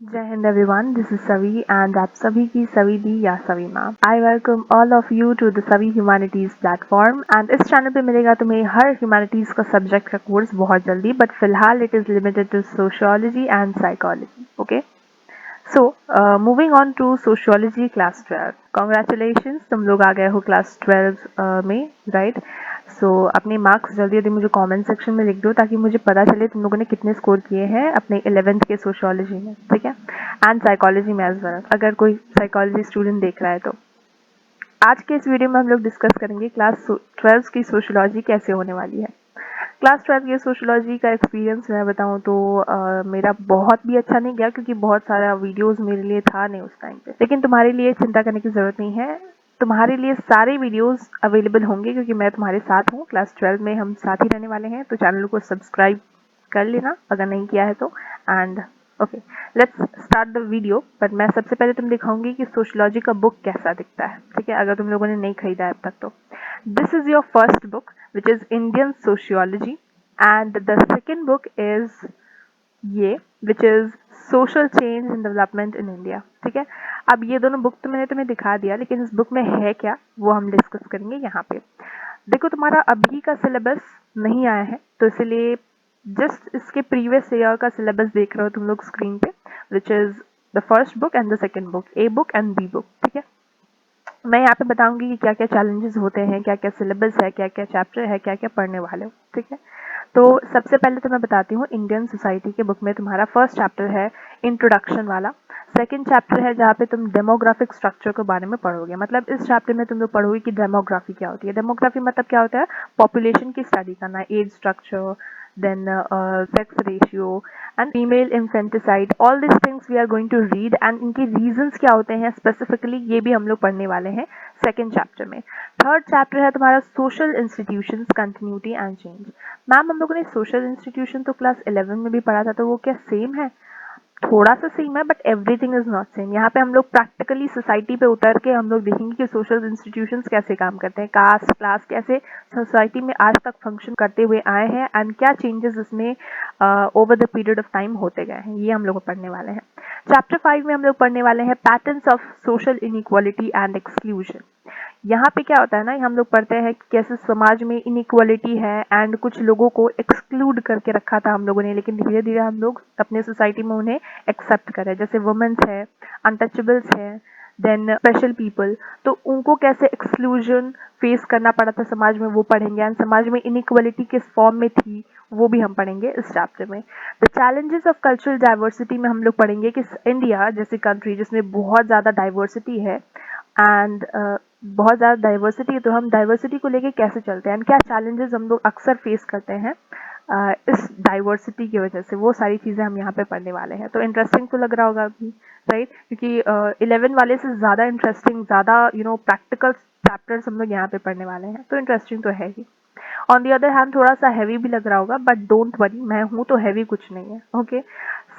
जय हिंद everyone, this is Savi and आप सभी की सवी दी या Savi ma'am. I welcome all of you to the Savi humanities platform and इस चैनल पे मिलेगा तुम्हें हर ह्यूमैनिटीज का सब्जेक्ट का कोर्स बहुत जल्दी, बट फिलहाल it is limited to sociology and psychology. Okay, so moving on to sociology class 12। Congratulation, तुम लोग आ गए हो क्लास 12 में, राइट? सो अपने मार्क्स जल्दी जल्दी मुझे कमेंट सेक्शन में लिख दो ताकि मुझे पता चले तुम लोगों ने कितने स्कोर किए हैं अपने 11th के सोशियोलॉजी में, ठीक है? एंड साइकोलॉजी में एज वेल, अगर कोई साइकोलॉजी स्टूडेंट देख रहा है तो। आज के इस वीडियो में हम लोग डिस्कस करेंगे क्लास 12 की सोशियोलॉजी कैसे होने वाली है। क्लास 12 की सोशियोलॉजी का एक्सपीरियंस मैं बताऊं तो मेरा बहुत भी अच्छा नहीं गया क्योंकि बहुत सारा वीडियोस मेरे लिए था नहीं उस टाइम पे। लेकिन तुम्हारे लिए चिंता करने की ज़रूरत नहीं है, तुम्हारे लिए सारे वीडियोस अवेलेबल होंगे क्योंकि मैं तुम्हारे साथ हूँ। क्लास 12 में हम साथ ही रहने वाले हैं, तो चैनल को सब्सक्राइब कर लेना अगर नहीं किया है तो। And okay, let's start the video. But मैं सबसे पहले तुम दिखाऊंगी कि सोशियोलॉजी का बुक कैसा दिखता है, ठीक है? अगर तुम लोगों ने नहीं खरीदा है अब तक तो this is your first book, which is Indian Sociology, and the second book is ये, which is Social Change and Development in India। ठीक है, अब ये दोनों बुक तो मैंने तुम्हें दिखा दिया, लेकिन इस बुक में है क्या वो हम डिस्कस करेंगे यहाँ पे। देखो, तुम्हारा अभी का सिलेबस नहीं आया है, तो इसलिए जस्ट इसके प्रीवियस ईयर का सिलेबस देख रहे हो तुम लोग स्क्रीन पे, which is the first book and the second book, A book and B book. ठीक है, मैं यहाँ पे बताऊंगी कि क्या क्या चैलेंजेस होते हैं, क्या क्या सिलेबस है, क्या क्या चैप्टर है, क्या क्या पढ़ने वाले हो। ठीक है, तो सबसे पहले तो मैं बताती हूँ, इंडियन सोसाइटी के बुक में तुम्हारा फर्स्ट चैप्टर है इंट्रोडक्शन वाला। सेकंड चैप्टर है जहाँ पे तुम डेमोग्राफिक स्ट्रक्चर के बारे में पढ़ोगे। मतलब इस चैप्टर में तुम लोग पढ़ोगे कि डेमोग्राफी क्या होती है। डेमोग्राफी मतलब क्या होता है? पॉपुलेशन की स्टडी करना, age structure, then sex ratio and female infanticide, all these things we are going to read and इनके reasons क्या होते हैं specifically, ये भी हम लोग पढ़ने वाले हैं सेकेंड चैप्टर में। थर्ड चैप्टर है तुम्हारा social institutions continuity and change. Ma'am, हम लोगों ने सोशल इंस्टीट्यूशन तो क्लास 11 में भी पढ़ा था, तो वो क्या सेम है? थोड़ा सा सेम है, but everything is not same. यहाँ पे हम लोग प्रैक्टिकली सोसाइटी पे उतर के हम लोग देखेंगे कि सोशल इंस्टीट्यूशंस कैसे काम करते हैं, कास्ट क्लास कैसे सोसाइटी में आज तक फंक्शन करते हुए आए हैं एंड क्या चेंजेस इसमें over the period of time होते गए हैं, ये हम लोग पढ़ने वाले हैं। चैप्टर 5 में हम लोग पढ़ने वाले हैं patterns of social inequality and exclusion. यहाँ पे क्या होता है ना, हम लोग पढ़ते हैं कि कैसे समाज में इनइक्वालिटी है एंड कुछ लोगों को एक्सक्लूड करके रखा था हम लोगों ने, लेकिन धीरे धीरे हम लोग अपने सोसाइटी में उन्हें एक्सेप्ट करें। जैसे वुमेन्स है, अनटचेबल्स है, देन स्पेशल पीपल, तो उनको कैसे एक्सक्लूजन फेस करना पड़ा था समाज में, वो पढ़ेंगे। एंड समाज में इनइक्वालिटी किस फॉर्म में थी वो भी हम पढ़ेंगे इस चैप्टर में। The challenges of cultural diversity में हम लोग पढ़ेंगे कि इंडिया जैसी कंट्री जिसमें बहुत ज़्यादा डाइवर्सिटी है एंड बहुत ज़्यादा डाइवर्सिटी है, तो हम डाइवर्सिटी को लेके कैसे चलते हैं एंड क्या चैलेंजेस हम लोग अक्सर फेस करते हैं इस डाइवर्सिटी की वजह से, वो सारी चीज़ें हम यहाँ पे पढ़ने वाले हैं। तो इंटरेस्टिंग तो लग रहा होगा अभी, राइट? क्योंकि 11 वाले से ज़्यादा इंटरेस्टिंग, ज़्यादा प्रैक्टिकल चैप्टर्स हम लोग यहाँ पे पढ़ने वाले हैं, तो इंटरेस्टिंग तो है ही। ऑन दी अदर हैंड थोड़ा सा हैवी भी लग रहा होगा, बट डोंट वरी, मैं हूँ तो हैवी कुछ नहीं है। ओके,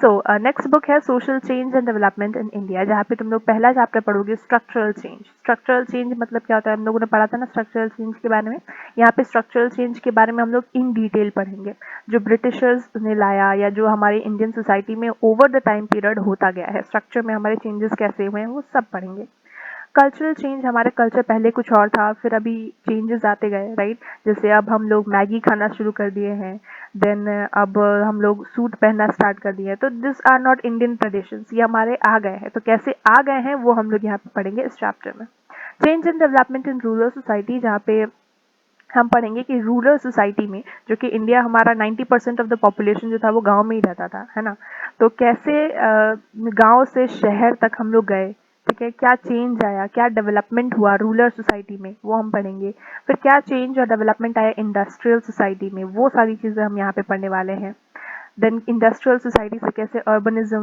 सो नेक्स्ट बुक है social change and development in India, जहाँ पे तुम लोग पहला चैप्टर पढ़ोगे स्ट्रक्चरल चेंज। स्ट्रक्चरल चेंज मतलब क्या होता है, हम लोगों ने पढ़ा था ना स्ट्रक्चरल चेंज के बारे में। यहाँ पे स्ट्रक्चरल चेंज के बारे में हम लोग इन डिटेल पढ़ेंगे, जो ब्रिटिशर्स ने लाया या जो हमारे इंडियन सोसाइटी में ओवर द टाइम पीरियड होता गया है, स्ट्रक्चर में हमारे चेंजेस कैसे हुए हैं, वो सब पढ़ेंगे। कल्चरल चेंज, हमारे कल्चर पहले कुछ और था, फिर अभी चेंजेस आते गए, राइट? जैसे अब हम लोग मैगी खाना शुरू कर दिए हैं, देन अब हम लोग सूट पहनना स्टार्ट कर दिए हैं, तो this are not Indian traditions, ये हमारे आ गए हैं। तो कैसे आ गए हैं वो हम लोग यहाँ पे पढ़ेंगे इस चैप्टर में। Change and development in rural society, जहाँ पे हम पढ़ेंगे कि रूरल सोसाइटी में, जो कि इंडिया हमारा 90% ऑफ द पॉपुलेशन जो था वो गांव में ही रहता था, है ना? तो कैसे गांव से शहर तक हम लोग गए, ठीक है? क्या चेंज आया, क्या डेवलपमेंट हुआ रूरल सोसाइटी में, वो हम पढ़ेंगे। फिर क्या चेंज और डेवलपमेंट आया इंडस्ट्रियल सोसाइटी में, वो सारी चीज़ें हम यहाँ पे पढ़ने वाले हैं। देन इंडस्ट्रियल सोसाइटी से कैसे अर्बनिज्म,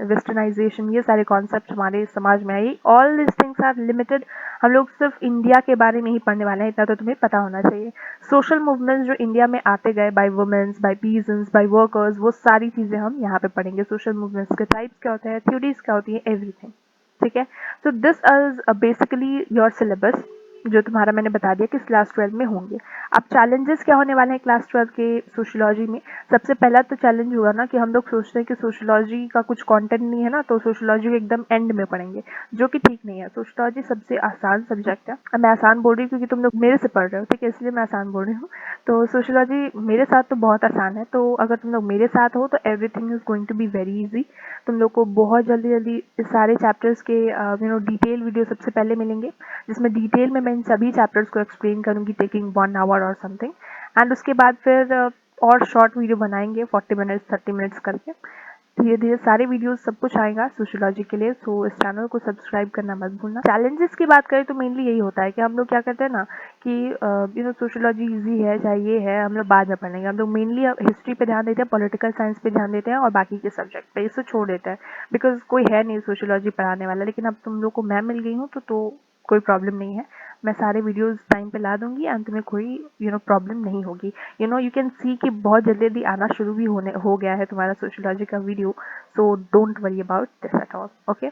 वेस्टर्नाइजेशन, ये सारे कॉन्सेप्ट हमारे समाज में आई। All this things are limited, हम लोग सिर्फ इंडिया के बारे में ही पढ़ने वाले हैं, इतना तो तुम्हें पता होना चाहिए। सोशल मूवमेंट्स जो इंडिया में आते गए by womens, by peasants, by workers, वो सारी चीज़ें हम यहाँ पे पढ़ेंगे। सोशल मूवमेंट्स के टाइप्स क्या होते हैं, थ्योरीज क्या होती है, एवरीथिंग। ठीक है, so this is basically your syllabus। जो तुम्हारा मैंने बता दिया कि क्लास 12 में होंगे। अब चैलेंजेस क्या होने वाले हैं क्लास 12 के सोशियोलॉजी में? सबसे पहला तो चैलेंज हुआ ना कि हम लोग सोचते हैं कि सोशियोलॉजी का कुछ कंटेंट नहीं है ना, तो सोशियोलॉजी एकदम एंड में पढ़ेंगे, जो कि ठीक नहीं है। सोशियोलॉजी सबसे आसान सब्जेक्ट है। अब मैं आसान बोल रही हूँ क्योंकि तुम लोग मेरे से पढ़ रहे हो, ठीक है, इसलिए मैं आसान बोल रही हूँ। तो सोशियोलॉजी मेरे साथ तो बहुत आसान है, तो अगर तुम लोग मेरे साथ हो तो everything is going to be very easy. तुम लोग को बहुत जल्दी जल्दी इस सारे चैप्टर्स के डिटेल वीडियो सबसे पहले मिलेंगे, जिसमें डिटेल में मैं इन सभी चैप्टर्स को एक्सप्लेन करूंगी, टेकिंग 1 आवर और समथिंग। एंड उसके बाद फिर और शॉर्ट वीडियो बनाएंगे 40 मिनट्स 30 मिनट्स करके। धीरे धीरे सारे वीडियोस सब कुछ आएगा सोशियोलॉजी के लिए, सो इस चैनल को सब्सक्राइब करना मत भूलना। चैलेंजेस की बात करें तो मेनली यही होता है कि हम लोग क्या करते हैं ना कि सोशियोलॉजी इजी है चाहे ये है, हम लोग बाद में पढ़ेंगे। हम लोग मेनली हिस्ट्री पे ध्यान देते हैं, पॉलिटिकल साइंस पे ध्यान देते हैं और बाकी के सब्जेक्ट पे इसे छोड़ देते हैं, बिकॉज कोई है नहीं सोशियोलॉजी पढ़ाने वाला। लेकिन अब तुम लोग को मैं मिल गई हूँ तो कोई प्रॉब्लम नहीं है। मैं सारे वीडियोस टाइम पे ला दूंगी एंड तुम्हें कोई प्रॉब्लम नहीं होगी। यू कैन सी कि बहुत जल्दी जल्दी आना शुरू भी हो गया है तुम्हारा सोशियोलॉजी का video, so don't worry about this at all, okay.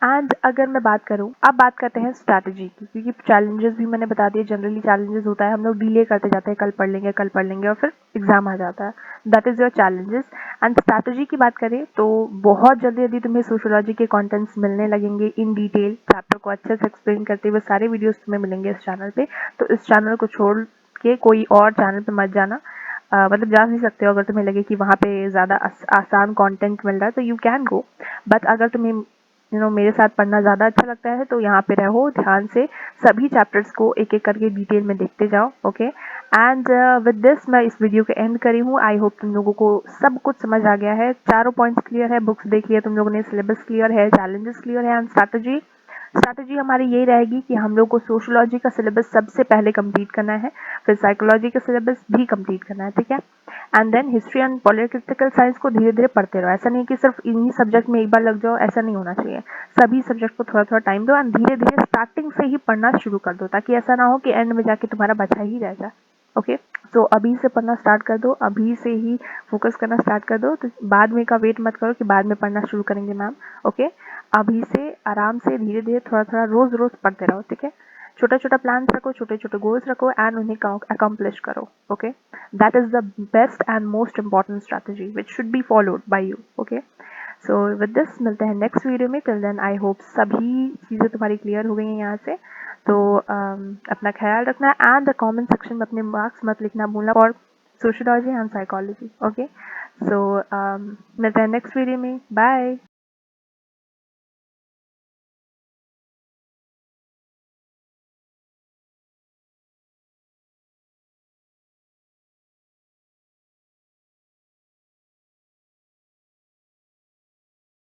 And अगर मैं बात करूँ, अब बात करते हैं स्ट्रैटेजी की, क्योंकि चैलेंजेस भी मैंने बता दिए। जनरली चैलेंजेस होता है हम लोग डिले करते जाते हैं, कल पढ़ लेंगे और फिर एग्जाम आ जाता है। That is your challenges. And strategy की बात करें तो बहुत जल्दी जल्दी तुम्हें सोशियोलॉजी के कंटेंट्स मिलने लगेंगे इन डिटेल, चैप्टर को अच्छे से एक्सप्लेन करते हुए सारे वीडियोस तुम्हें मिलेंगे इस चैनल पे। तो इस चैनल को छोड़ के कोई और चैनल पे मत जाना। मतलब जा नहीं सकते हो, अगर तुम्हें लगे कि वहाँ पे ज़्यादा आसान कंटेंट मिल रहा है तो यू कैन गो। बट अगर तुम्हें मेरे साथ पढ़ना ज़्यादा अच्छा लगता है तो यहाँ पे रहो, ध्यान से सभी चैप्टर्स को एक एक करके डिटेल में देखते जाओ, ओके। एंड विद दिस मैं इस वीडियो के एंड करी हूँ। आई होप तुम लोगों को सब कुछ समझ आ गया है, चारों पॉइंट्स क्लियर है, बुक्स देख लिया तुम लोगों ने, सिलेबस क्लियर है, चैलेंजेस क्लियर है, एंड स्ट्रैटेजी हमारी यही रहेगी कि हम लोग को सोशियोलॉजी का सिलेबस सबसे पहले कंप्लीट करना है, फिर साइकोलॉजी का सिलेबस भी कंप्लीट करना है, ठीक है। And then history and political science को धीरे धीरे पढ़ते रहो। ऐसा नहीं कि सिर्फ इन्हीं सब्जेक्ट में एक बार लग जाओ, ऐसा नहीं होना चाहिए। सभी सब्जेक्ट को थोड़ा थोड़ा टाइम दो एंड धीरे धीरे स्टार्टिंग से ही पढ़ना शुरू कर दो, ताकि ऐसा ना हो कि एंड में जाके तुम्हारा बचा ही रह जाए, ओके। सो अभी से पढ़ना स्टार्ट कर दो, अभी से ही फोकस करना स्टार्ट कर दो। तो बाद में का वेट मत करो कि बाद में पढ़ना शुरू करेंगे मैम, ओके। अभी से आराम से धीरे धीरे थोड़ा थोड़ा रोज रोज पढ़ते रहो, ठीक है। छोटा छोटा प्लान्स रखो, छोटे छोटे गोल्स रखो एंड उन्हें अकम्प्लिश करो, okay. That is the best and most important strategy which should be followed by you, okay. So with this मिलते हैं नेक्स्ट वीडियो में। टिल देन आई होप सभी चीज़ें तुम्हारी क्लियर हो गई हैं यहाँ से। तो अपना ख्याल रखना एंड कमेंट सेक्शन में अपने मार्क्स मत लिखना भूलना for sociology and psychology, okay. So मिलते हैं नेक्स्ट वीडियो में, बाय।